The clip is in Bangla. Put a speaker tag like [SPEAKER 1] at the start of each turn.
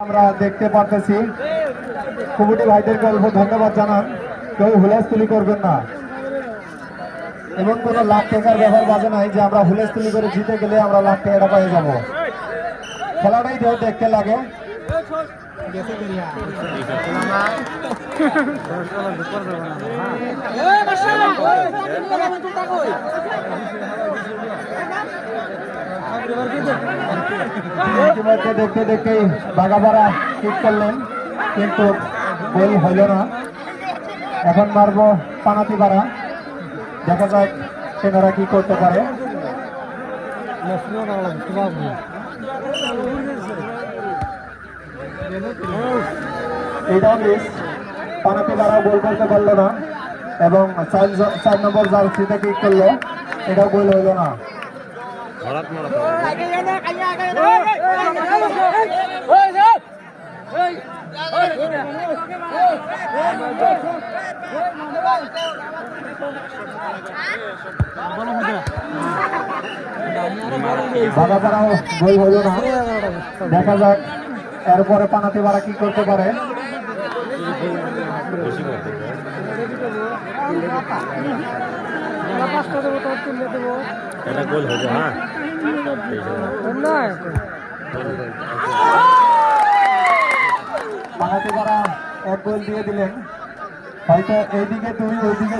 [SPEAKER 1] আমরা দেখতে পারতেছি কমিটি ভাইদেরকে অল্প ধন্যবাদ জানান। কেউ হুলস্থুলি করবেন না এবং কোনো লাখ টাকার ব্যাপার বাজে নাই যে আমরা হুলস্থুলি করে জিতে গেলে আমরা লাখ টাকাটা পেয়ে যাব। খেলাটাই যেহেতু দেখতে লাগে। ইতিমধ্যে দেখতে দেখতেই বাগাবাড়া ঠিক করলেন, কিন্তু গোল হইল না। এখন মারবো পানাতিপাড়া, দেখা যাক সেনারা কি করতে পারে। এইটাও মিস, পানাতিপাড়া গোল করতে পারলো না এবং 4 নম্বর জার্সিতে কিক করলো, এটাও গোল হইল না। বাগাপাড়াও গোল হইল না, দেখা যাক এরপরে পানাতিপাড়া কি করতে পারে।
[SPEAKER 2] এটা গোল হবো। হ্যাঁ,
[SPEAKER 1] পানাতিপাড়া 1 গোল দিয়ে দিলেন, হয়তো এইদিকে 2 ওইদিকে